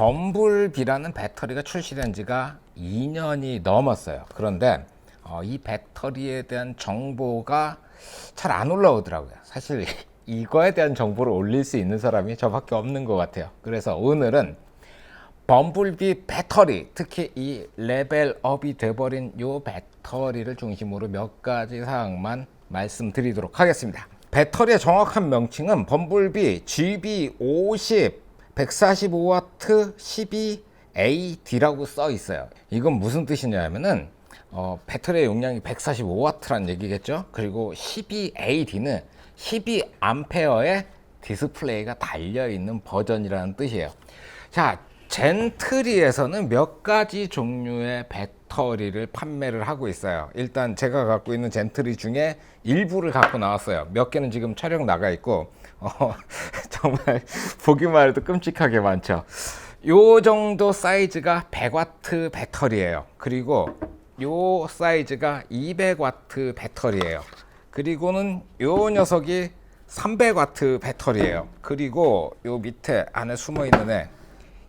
범블비라는 배터리가 출시된 지가 2년이 넘었어요. 그런데 이 배터리에 대한 정보가 잘 안 올라오더라고요. 사실 이거에 대한 정보를 올릴 수 있는 사람이 저밖에 없는 것 같아요. 그래서 오늘은 범블비 배터리, 특히 이 레벨업이 돼버린 이 배터리를 중심으로 몇 가지 사항만 말씀드리도록 하겠습니다. 배터리의 정확한 명칭은 범블비 GB50 145W 12AD라고 써 있어요. 이건 무슨 뜻이냐면은 배터리의 용량이 145W라는 얘기겠죠. 그리고 12AD는 12A의 디스플레이가 달려있는 버전이라는 뜻이에요. 자, 젠트리에서는 몇 가지 종류의 배터리를 판매를 하고 있어요. 일단 제가 갖고 있는 젠트리 중에 일부를 갖고 나왔어요. 몇 개는 지금 촬영 나가 있고 정말 보기만 해도 끔찍하게 많죠. 요 정도 사이즈가 100W 배터리예요. 그리고 요 사이즈가 200W 배터리예요. 그리고는 요 녀석이 300W 배터리예요. 그리고 요 밑에 안에 숨어 있는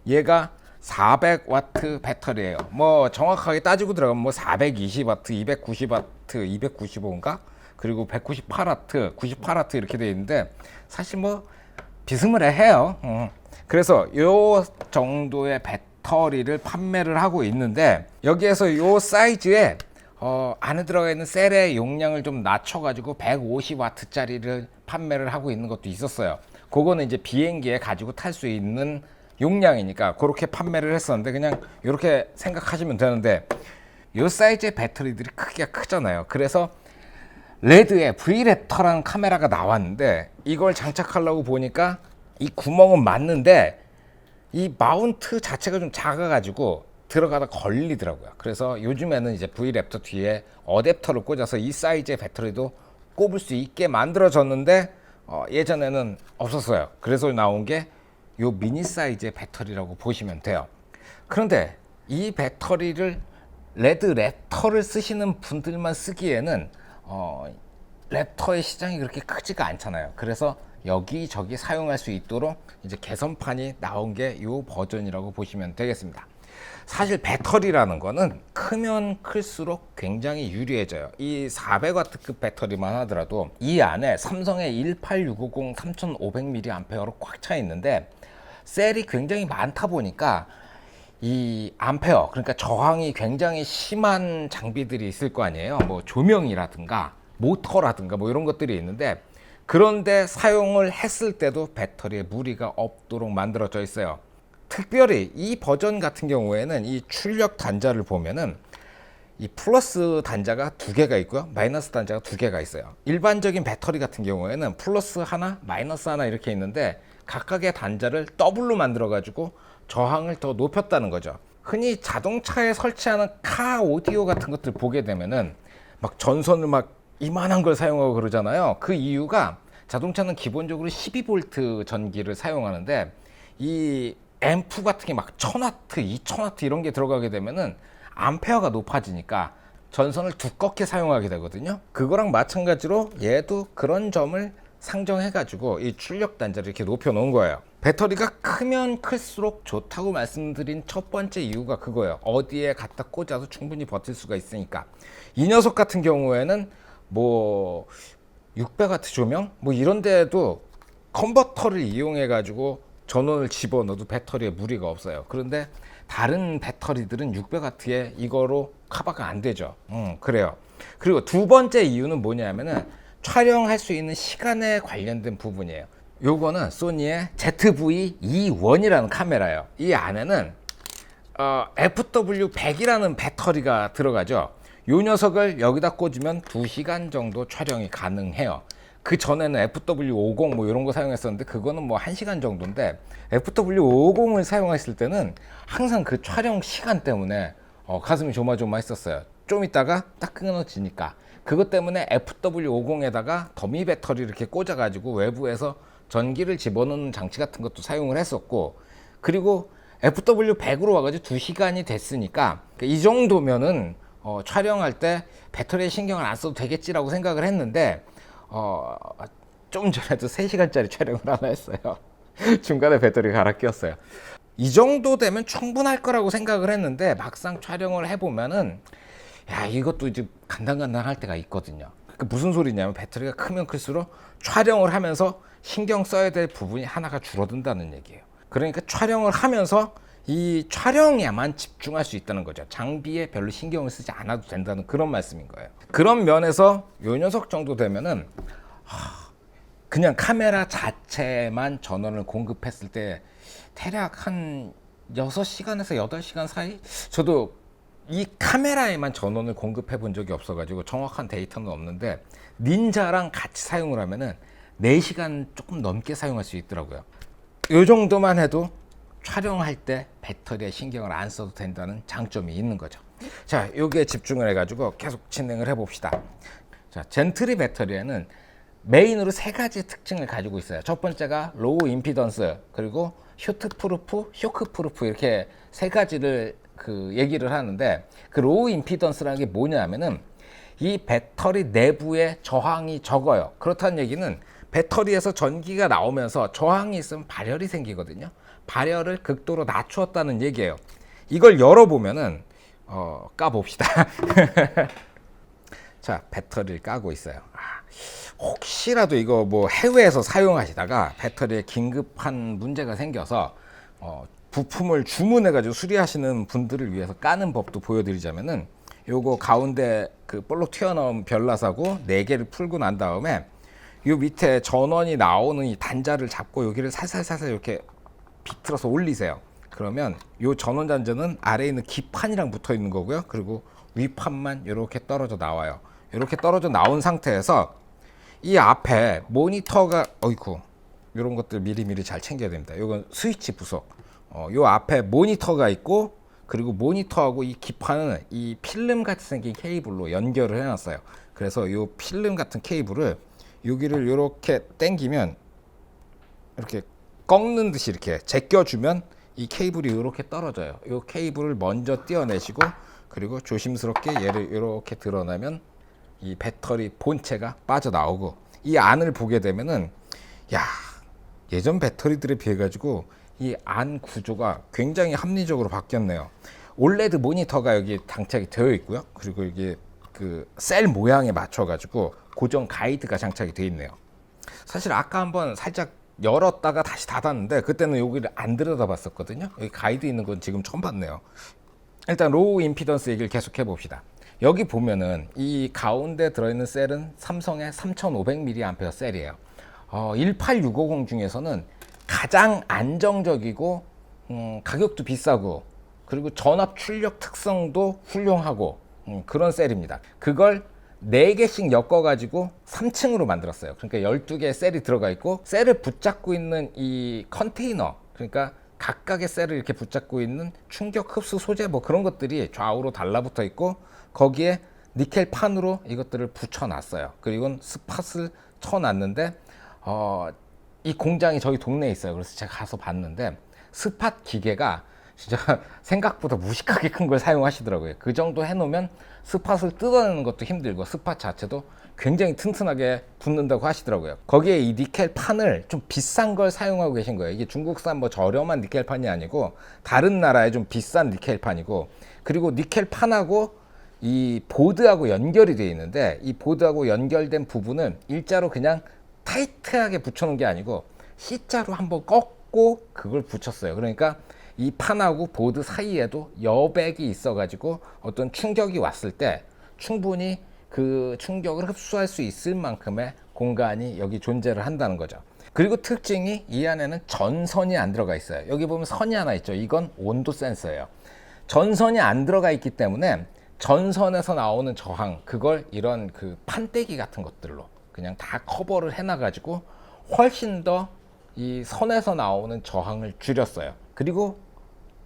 얘가 400W 배터리예요. 뭐 정확하게 따지고 들어가면 뭐 420W, 290W, 295인가? 그리고 198W, 98W 이렇게 되어 있는데 사실 뭐 비스무리해요. 그래서 요 정도의 배터리를 판매를 하고 있는데 여기에서 요 사이즈에 안에 들어가 있는 셀의 용량을 좀 낮춰가지고 150W짜리를 판매를 하고 있는 것도 있었어요. 그거는 이제 비행기에 가지고 탈 수 있는 용량이니까 그렇게 판매를 했었는데 그냥 이렇게 생각하시면 되는데 요 사이즈의 배터리들이 크기가 크잖아요. 그래서 레드에 V랩터라는 카메라가 나왔는데 이걸 장착하려고 보니까 이 구멍은 맞는데 이 마운트 자체가 좀 작아가지고 들어가다 걸리더라고요. 그래서 요즘에는 이제 V랩터 뒤에 어댑터를 꽂아서 이 사이즈의 배터리도 꼽을 수 있게 만들어졌는데 예전에는 없었어요. 그래서 나온 게 요 미니 사이즈의 배터리라고 보시면 돼요. 그런데 이 배터리를 레드 랩터를 쓰시는 분들만 쓰기에는 랩터의 시장이 그렇게 크지가 않잖아요. 그래서 여기저기 사용할 수 있도록 이제 개선판이 나온 게 이 버전이라고 보시면 되겠습니다. 사실 배터리라는 거는 크면 클수록 굉장히 유리해져요. 이 400W급 배터리만 하더라도 이 안에 삼성의 18650 3500mAh로 꽉 차 있는데 셀이 굉장히 많다 보니까 이 암페어, 그러니까 저항이 굉장히 심한 장비들이 있을 거 아니에요. 뭐 조명이라든가 모터라든가 뭐 이런 것들이 있는데 그런데 사용을 했을 때도 배터리에 무리가 없도록 만들어져 있어요. 특별히 이 버전 같은 경우에는 이 출력 단자를 보면은 이 플러스 단자가 두 개가 있고요, 마이너스 단자가 두 개가 있어요. 일반적인 배터리 같은 경우에는 플러스 하나, 마이너스 하나 이렇게 있는데 각각의 단자를 더블로 만들어 가지고 저항을 더 높였다는 거죠. 흔히 자동차에 설치하는 카 오디오 같은 것들 보게 되면은 막 전선을 막 이만한 걸 사용하고 그러잖아요. 그 이유가 자동차는 기본적으로 12V 전기를 사용하는데 이 앰프 같은 게 막 1000W, 2000W 이런 게 들어가게 되면은 암페어가 높아지니까 전선을 두껍게 사용하게 되거든요. 그거랑 마찬가지로 얘도 그런 점을 상정해 가지고 이 출력 단자를 이렇게 높여 놓은 거예요. 배터리가 크면 클수록 좋다고 말씀드린 첫 번째 이유가 그거예요. 어디에 갖다 꽂아도 충분히 버틸 수가 있으니까. 이 녀석 같은 경우에는 뭐 600W 조명 뭐 이런 데에도 컨버터를 이용해 가지고 전원을 집어넣어도 배터리에 무리가 없어요. 그런데 다른 배터리들은 600W에 이거로 커버가 안 되죠. 그래요. 그리고 두 번째 이유는 뭐냐면은 촬영할 수 있는 시간에 관련된 부분이에요. 요거는 소니의 ZV-E1이라는 카메라예요. 이 안에는 FW100이라는 배터리가 들어가죠. 요 녀석을 여기다 꽂으면 2시간 정도 촬영이 가능해요. 그 전에는 FW50 뭐 이런 거 사용했었는데 그거는 뭐 1시간 정도인데 FW50을 사용했을 때는 항상 그 촬영 시간 때문에 가슴이 조마조마했었어요. 좀 있다가 딱 끊어지니까. 그것 때문에 FW50에다가 더미 배터리 이렇게 꽂아 가지고 외부에서 전기를 집어넣는 장치 같은 것도 사용을 했었고, 그리고 FW100으로 와가지고 2시간이 됐으니까 이 정도면은 촬영할 때 배터리에 신경을 안 써도 되겠지라고 생각을 했는데 좀 전에도 3시간짜리 촬영을 하나 했어요. 중간에 배터리 갈아 끼웠어요. 이 정도 되면 충분할 거라고 생각을 했는데 막상 촬영을 해보면은 야, 이것도 이제 간당간당할 때가 있거든요. 그 무슨 소리냐면 배터리가 크면 클수록 촬영을 하면서 신경 써야 될 부분이 하나가 줄어든다는 얘기예요. 그러니까 촬영을 하면서 이 촬영에만 집중할 수 있다는 거죠. 장비에 별로 신경을 쓰지 않아도 된다는 그런 말씀인 거예요. 그런 면에서 요 녀석 정도 되면은 그냥 카메라 자체만 전원을 공급했을 때 대략 한 6시간에서 8시간 사이? 저도 이 카메라에만 전원을 공급해 본 적이 없어가지고 정확한 데이터는 없는데 닌자랑 같이 사용을 하면은 4시간 조금 넘게 사용할 수 있더라고요. 요 정도만 해도 촬영할 때 배터리에 신경을 안 써도 된다는 장점이 있는 거죠. 자, 여기에 집중을 해가지고 계속 진행을 해봅시다. 자, 젠트리 배터리에는 메인으로 3가지 특징을 가지고 있어요. 첫 번째가 로우 임피던스, 그리고 쇼트 프루프, 쇼크 프루프, 이렇게 3가지를 얘기를 하는데, 그 로우 임피던스라는 게 뭐냐면은 이 배터리 내부의 저항이 적어요. 그렇다는 얘기는 배터리에서 전기가 나오면서 저항이 있으면 발열이 생기거든요. 발열을 극도로 낮추었다는 얘기예요. 이걸 열어보면은 까봅시다. 자, 배터리를 까고 있어요. 혹시라도 이거 뭐 해외에서 사용하시다가 배터리에 긴급한 문제가 생겨서 부품을 주문해 가지고 수리하시는 분들을 위해서 까는 법도 보여드리자면은, 요거 가운데 그 볼록 튀어나온 별나사고 4개를 풀고 난 다음에 요 밑에 전원이 나오는 이 단자를 잡고 여기를 살살살살 이렇게 비틀어서 올리세요. 그러면 요 전원 단자는 아래에 있는 기판이랑 붙어 있는 거고요. 그리고 위판만 이렇게 떨어져 나와요. 이렇게 떨어져 나온 상태에서 이 앞에 모니터가 어이쿠, 이런 것들 미리미리 잘 챙겨야 됩니다. 이건 스위치 부속. 요 앞에 모니터가 있고, 그리고 모니터하고 이 기판은 이 필름 같이 생긴 케이블로 연결을 해놨어요. 그래서 요 필름 같은 케이블을 여기를 이렇게 당기면 이렇게 꺾는 듯이 이렇게 제껴주면 이 케이블이 이렇게 떨어져요. 이 케이블을 먼저 떼어내시고, 그리고 조심스럽게 얘를 이렇게 드러내면 이 배터리 본체가 빠져나오고, 이 안을 보게 되면은 야, 예전 배터리들에 비해 가지고 이 안 구조가 굉장히 합리적으로 바뀌었네요. 올레드 모니터가 여기 장착이 되어 있고요. 그리고 이게 그 셀 모양에 맞춰 가지고 고정 가이드가 장착이 되어 있네요. 사실 아까 한번 살짝 열었다가 다시 닫았는데 그때는 여기를 안 들여다 봤었거든요. 여기 가이드 있는 건 지금 처음 봤네요. 일단 로우 임피던스 얘기를 계속 해봅시다. 여기 보면은 이 가운데 들어있는 셀은 삼성의 3500mAh 셀이에요. 18650 중에서는 가장 안정적이고 가격도 비싸고, 그리고 전압 출력 특성도 훌륭하고 그런 셀입니다. 그걸 4개씩 엮어가지고 3층으로 만들었어요. 그러니까 12개의 셀이 들어가 있고, 셀을 붙잡고 있는 이 컨테이너, 그러니까 각각의 셀을 이렇게 붙잡고 있는 충격 흡수 소재 뭐 그런 것들이 좌우로 달라붙어 있고, 거기에 니켈 판으로 이것들을 붙여놨어요. 그리고 스팟을 쳐놨는데 이 공장이 저희 동네에 있어요. 그래서 제가 가서 봤는데 스팟 기계가 진짜 생각보다 무식하게 큰 걸 사용하시더라고요. 그 정도 해놓으면 스팟을 뜯어내는 것도 힘들고 스팟 자체도 굉장히 튼튼하게 붙는다고 하시더라고요. 거기에 이 니켈 판을 좀 비싼 걸 사용하고 계신 거예요. 이게 중국산 뭐 저렴한 니켈 판이 아니고 다른 나라의 좀 비싼 니켈 판이고, 그리고 니켈 판하고 이 보드하고 연결이 되어 있는데, 이 보드하고 연결된 부분은 일자로 그냥 타이트하게 붙여놓은 게 아니고 C자로 한번 꺾고 그걸 붙였어요. 그러니까 이 판하고 보드 사이에도 여백이 있어가지고 어떤 충격이 왔을 때 충분히 그 충격을 흡수할 수 있을 만큼의 공간이 여기 존재를 한다는 거죠. 그리고 특징이 이 안에는 전선이 안 들어가 있어요. 여기 보면 선이 하나 있죠. 이건 온도 센서예요. 전선이 안 들어가 있기 때문에 전선에서 나오는 저항, 그걸 이런 그 판때기 같은 것들로 그냥 다 커버를 해놔가지고 훨씬 더 이 선에서 나오는 저항을 줄였어요. 그리고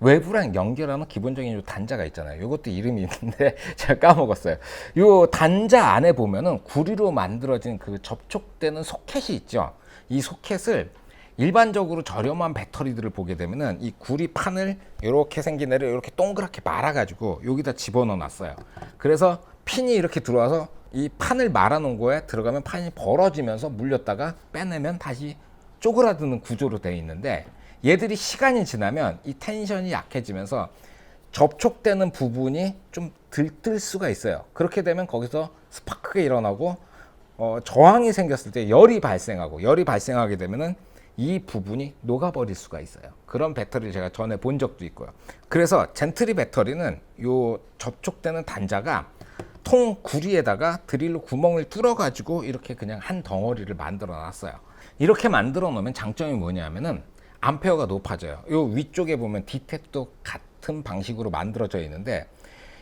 외부랑 연결하는 기본적인 요 단자가 있잖아요. 이것도 이름이 있는데 제가 까먹었어요. 요 단자 안에 보면은 구리로 만들어진 그 접촉되는 소켓이 있죠. 이 소켓을 일반적으로 저렴한 배터리들을 보게 되면은 이 구리 판을 이렇게 생긴 애를 이렇게 동그랗게 말아가지고 여기다 집어넣어 놨어요. 그래서 핀이 이렇게 들어와서 이 판을 말아놓은 거에 들어가면 판이 벌어지면서 물렸다가 빼내면 다시 쪼그라드는 구조로 되어 있는데, 얘들이 시간이 지나면 이 텐션이 약해지면서 접촉되는 부분이 좀 들뜰 수가 있어요. 그렇게 되면 거기서 스파크가 일어나고 저항이 생겼을 때 열이 발생하고, 열이 발생하게 되면은 이 부분이 녹아버릴 수가 있어요. 그런 배터리를 제가 전에 본 적도 있고요. 그래서 젠트리 배터리는 요 접촉되는 단자가 통 구리에다가 드릴로 구멍을 뚫어 가지고 이렇게 그냥 한 덩어리를 만들어 놨어요. 이렇게 만들어 놓으면 장점이 뭐냐면은 암페어가 높아져요. 요 위쪽에 보면 디텍도 같은 방식으로 만들어져 있는데,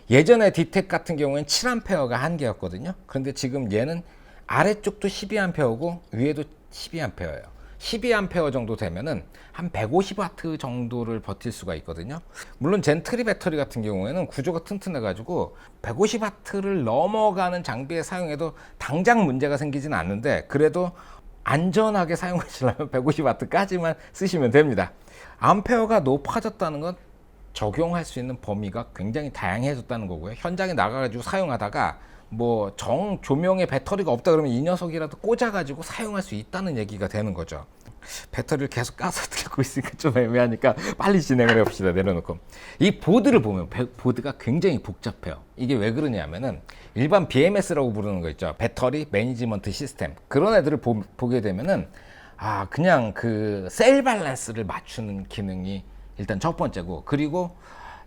예전에 디텍 같은 경우에는 7A가 한계였거든요. 그런데 지금 얘는 아래쪽도 12A고 위에도 12A예요. 12A 정도 되면은 한 150W 정도를 버틸 수가 있거든요. 물론 젠트리 배터리 같은 경우에는 구조가 튼튼해 가지고 150W를 넘어가는 장비에 사용해도 당장 문제가 생기진 않는데, 그래도 안전하게 사용하시려면 150W까지만 쓰시면 됩니다. 암페어가 높아졌다는 건 적용할 수 있는 범위가 굉장히 다양해졌다는 거고요. 현장에 나가가지고 사용하다가 뭐 정 조명에 배터리가 없다 그러면 이 녀석이라도 꽂아가지고 사용할 수 있다는 얘기가 되는 거죠. 배터리를 계속 까서 들고 있으니까 좀 애매하니까 빨리 진행을 해봅시다. 내려놓고 이 보드를 보면 보드가 굉장히 복잡해요. 이게 왜 그러냐면은 일반 BMS라고 부르는 거 있죠. 배터리 매니지먼트 시스템. 그런 애들을 보게 되면은 그냥 그 셀 밸런스를 맞추는 기능이 일단 첫 번째고, 그리고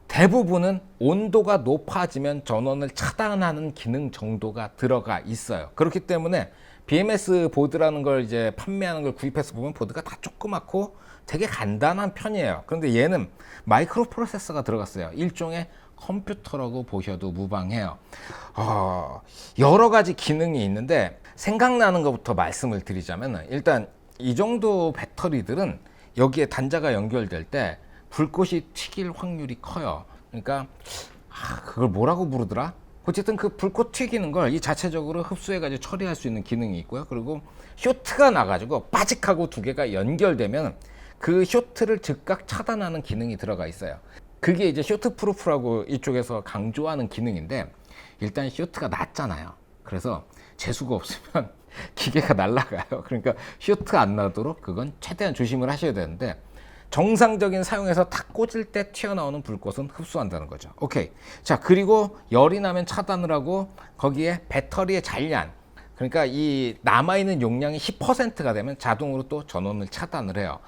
대부분은 온도가 높아지면 전원을 차단하는 기능 정도가 들어가 있어요. 그렇기 때문에 BMS 보드라는 걸 이제 판매하는 걸 구입해서 보면 보드가 다 조그맣고 되게 간단한 편이에요. 그런데 얘는 마이크로 프로세서가 들어갔어요. 일종의 컴퓨터라고 보셔도 무방해요. 여러 가지 기능이 있는데 생각나는 것부터 말씀을 드리자면, 일단 이 정도 배터리들은 여기에 단자가 연결될 때 불꽃이 튀길 확률이 커요. 그러니까 그걸 뭐라고 부르더라? 어쨌든 그 불꽃 튀기는 걸 이 자체적으로 흡수해가지고 처리할 수 있는 기능이 있고요. 그리고 쇼트가 나가지고 빠직하고 두 개가 연결되면 그 쇼트를 즉각 차단하는 기능이 들어가 있어요. 그게 이제 쇼트 프루프라고 이쪽에서 강조하는 기능인데, 일단 쇼트가 낮잖아요. 그래서 재수가 없으면 기계가 날아가요. 그러니까 쇼트 안 나도록 그건 최대한 조심을 하셔야 되는데, 정상적인 사용에서 탁 꽂을 때 튀어나오는 불꽃은 흡수한다는 거죠. 오케이. 자, 그리고 열이 나면 차단을 하고, 거기에 배터리의 잔량, 그러니까 이 남아있는 용량이 10%가 되면 자동으로 또 전원을 차단을 해요.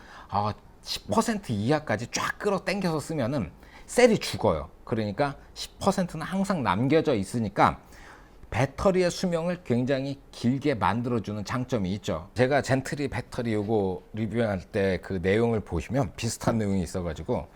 10% 이하까지 쫙 끌어 당겨서 쓰면은 셀이 죽어요. 그러니까 10%는 항상 남겨져 있으니까 배터리의 수명을 굉장히 길게 만들어주는 장점이 있죠. 제가 젠트리 배터리 요거 리뷰할 때 그 내용을 보시면 비슷한 내용이 있어가지고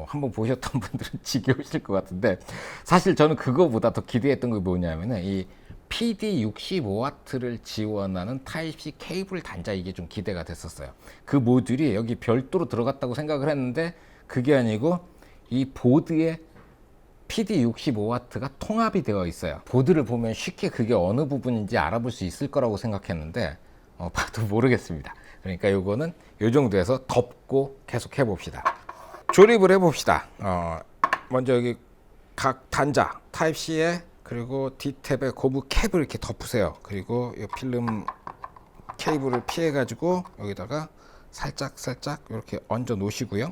한번 보셨던 분들은 지겨우실 것 같은데, 사실 저는 그거보다 더 기대했던 게 뭐냐면은 이 PD 65W를 지원하는 타입C 케이블 단자, 이게 좀 기대가 됐었어요. 그 모듈이 여기 별도로 들어갔다고 생각을 했는데 그게 아니고 이 보드에 PD 65W가 통합이 되어 있어요. 보드를 보면 쉽게 그게 어느 부분인지 알아볼 수 있을 거라고 생각했는데 봐도 모르겠습니다. 그러니까 요거는 요 정도에서 덮고 계속 해봅시다. 조립을 해봅시다. 먼저 여기 각 단자 타입C에, 그리고 D탭에 고무 캡을 이렇게 덮으세요. 그리고 이 필름 케이블을 피해 가지고 여기다가 살짝 이렇게 얹어 놓으시고요.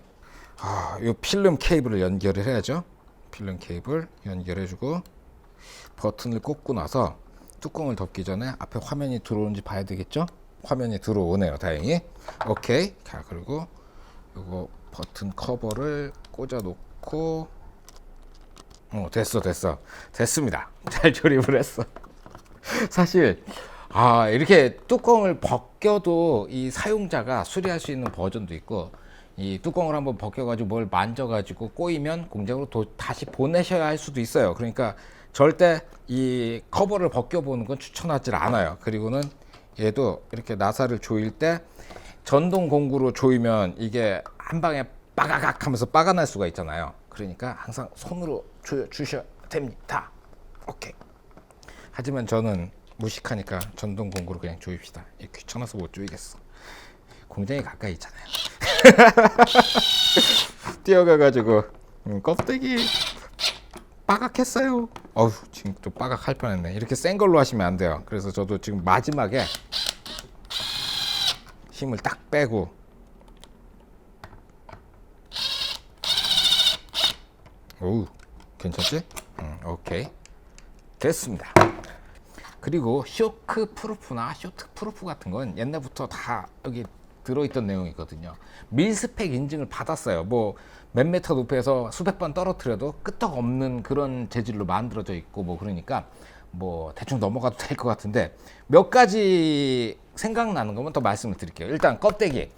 이 필름 케이블을 연결을 해야죠. 필름 케이블 연결해주고 버튼을 꽂고 나서 뚜껑을 덮기 전에 앞에 화면이 들어오는지 봐야 되겠죠? 화면이 들어오네요, 다행히. 오케이. 자, 그리고 이거 버튼 커버를 꽂아 놓고 됐습니다. 잘 조립을 했어. 사실 이렇게 뚜껑을 벗겨도 이 사용자가 수리할 수 있는 버전도 있고, 이 뚜껑을 한번 벗겨가지고 뭘 만져가지고 꼬이면 공장으로 다시 보내셔야 할 수도 있어요. 그러니까 절대 이 커버를 벗겨보는 건 추천하지 않아요. 그리고는 얘도 이렇게 나사를 조일 때 전동 공구로 조이면 이게 한 방에 빠가각 하면서 빠가날 수가 있잖아요. 그러니까 항상 손으로 조여주셔야 됩니다. 오케이. 하지만 저는 무식하니까 전동 공구로 그냥 조입시다. 귀찮아서 못 조이겠어. 공장이 가까이 있잖아요. 뛰어가가지고 껍데기 빠각했어요. 지금 또 빠각할 뻔했네. 이렇게 센 걸로 하시면 안 돼요. 그래서 저도 지금 마지막에 힘을 딱 빼고 오, 괜찮지? 오케이. 됐습니다. 그리고 쇼크 프루프나 쇼트 프루프 같은 건 옛날부터 다 여기 들어있던 내용이거든요. 밀스펙 인증을 받았어요. 뭐 몇 메터 높이에서 수백 번 떨어뜨려도 끄떡없는 그런 재질로 만들어져 있고 뭐 그러니까 뭐 대충 넘어가도 될 것 같은데 몇 가지 생각나는 거면 더 말씀을 드릴게요. 일단 껍데기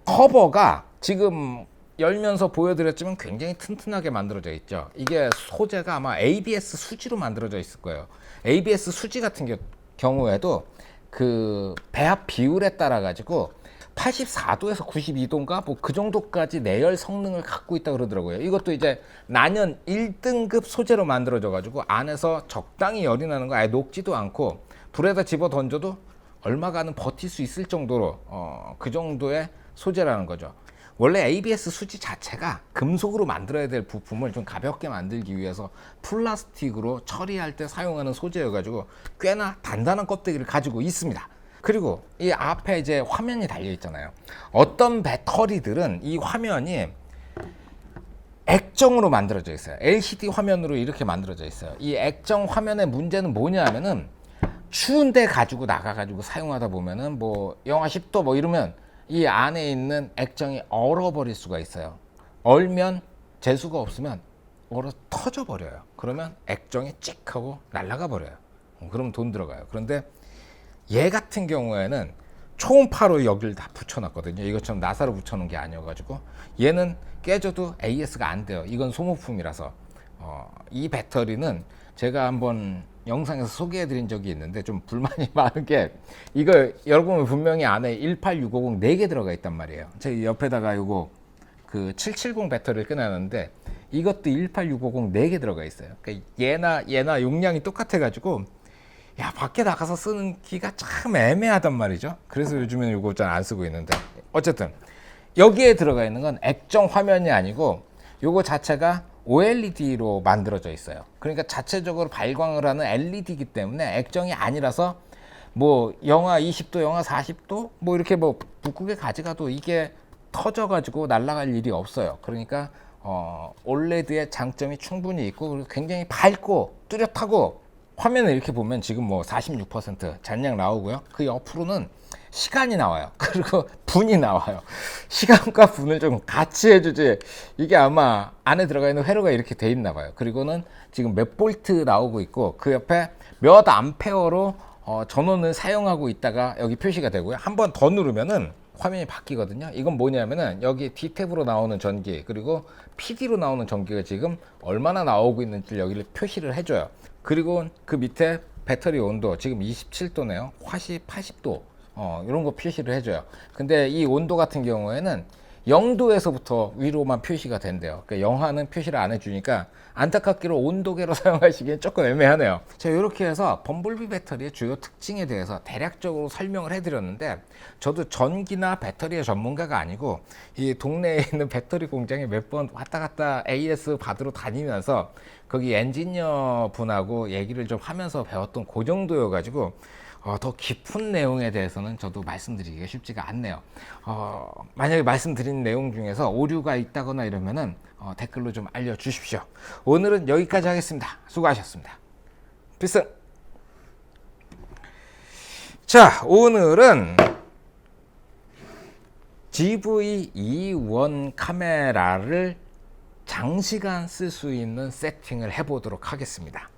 커버가 지금 열면서 보여드렸지만 굉장히 튼튼하게 만들어져 있죠. 이게 소재가 아마 ABS 수지로 만들어져 있을 거예요. ABS 수지 같은 경우에도 그 배합 비율에 따라 가지고 84도에서 92도인가 뭐 그 정도까지 내열 성능을 갖고 있다 그러더라고요. 이것도 이제 난연 1등급 소재로 만들어져 가지고 안에서 적당히 열이 나는 거 아예 녹지도 않고 불에다 집어 던져도 얼마간은 버틸 수 있을 정도로 그 정도의 소재라는 거죠. 원래 ABS 수지 자체가 금속으로 만들어야 될 부품을 좀 가볍게 만들기 위해서 플라스틱으로 처리할 때 사용하는 소재여가지고 꽤나 단단한 껍데기를 가지고 있습니다. 그리고 이 앞에 이제 화면이 달려 있잖아요. 어떤 배터리들은 이 화면이 액정으로 만들어져 있어요. LCD 화면으로 이렇게 만들어져 있어요. 이 액정 화면의 문제는 뭐냐 하면은 추운데 가지고 나가가지고 사용하다 보면은 뭐 영하 10도 뭐 이러면 이 안에 있는 액정이 얼어버릴 수가 있어요. 얼면 재수가 없으면 얼어 터져 버려요. 그러면 액정이 찍 하고 날아가 버려요. 그러면 돈 들어가요. 그런데 얘 같은 경우에는 초음파로 여기를 다 붙여놨거든요. 이것처럼 나사로 붙여놓은 게 아니어가지고 얘는 깨져도 AS가 안 돼요. 이건 소모품이라서 이 배터리는 제가 한번 영상에서 소개해드린 적이 있는데 좀 불만이 많은 게 이거 여러분 분명히 안에 18650 4개 들어가 있단 말이에요. 제 옆에다가 요거 그 770 배터리를 꺼내놨는데 이것도 18650 4개 들어가 있어요. 그러니까 얘나 용량이 똑같아가지고 야 밖에 나가서 쓰는 기가 참 애매하단 말이죠. 그래서 요즘에는 요거 잘 안 쓰고 있는데 어쨌든 여기에 들어가 있는 건 액정 화면이 아니고 요거 자체가 OLED로 만들어져 있어요. 그러니까 자체적으로 발광을 하는 LED이기 때문에 액정이 아니라서 뭐 영하 20도, 영하 40도 뭐 이렇게 뭐 북극에 가져가도 이게 터져가지고 날아갈 일이 없어요. 그러니까 OLED의 장점이 충분히 있고 그리고 굉장히 밝고 뚜렷하고 화면을 이렇게 보면 지금 뭐 46% 잔량 나오고요. 그 옆으로는 시간이 나와요. 그리고 분이 나와요. 시간과 분을 좀 같이 해주지. 이게 아마 안에 들어가 있는 회로가 이렇게 돼 있나 봐요. 그리고는 지금 몇 볼트 나오고 있고 그 옆에 몇 암페어로 전원을 사용하고 있다가 여기 표시가 되고요. 한 번 더 누르면은 화면이 바뀌거든요. 이건 뭐냐면은 여기 D탭으로 나오는 전기 그리고 PD로 나오는 전기가 지금 얼마나 나오고 있는지 여기를 표시를 해줘요. 그리고 그 밑에 배터리 온도 지금 27도네요. 화시 80도 이런 거 표시를 해줘요. 근데 이 온도 같은 경우에는 0도에서부터 위로만 표시가 된대요. 그러니까 영하는 표시를 안 해주니까 안타깝게로 온도계로 사용하시기엔 조금 애매하네요. 자, 이렇게 해서 범블비 배터리의 주요 특징에 대해서 대략적으로 설명을 해드렸는데 저도 전기나 배터리의 전문가가 아니고 이 동네에 있는 배터리 공장에 몇 번 왔다 갔다 AS 받으러 다니면서 거기 엔지니어 분하고 얘기를 좀 하면서 배웠던 그 정도여가지고 더 깊은 내용에 대해서는 저도 말씀드리기가 쉽지가 않네요. 만약에 말씀드린 내용 중에서 오류가 있다거나 이러면은 댓글로 좀 알려주십시오. 오늘은 여기까지 하겠습니다. 수고하셨습니다. 필승! 자, 오늘은 GV-E1 카메라를 장시간 쓸 수 있는 세팅을 해보도록 하겠습니다.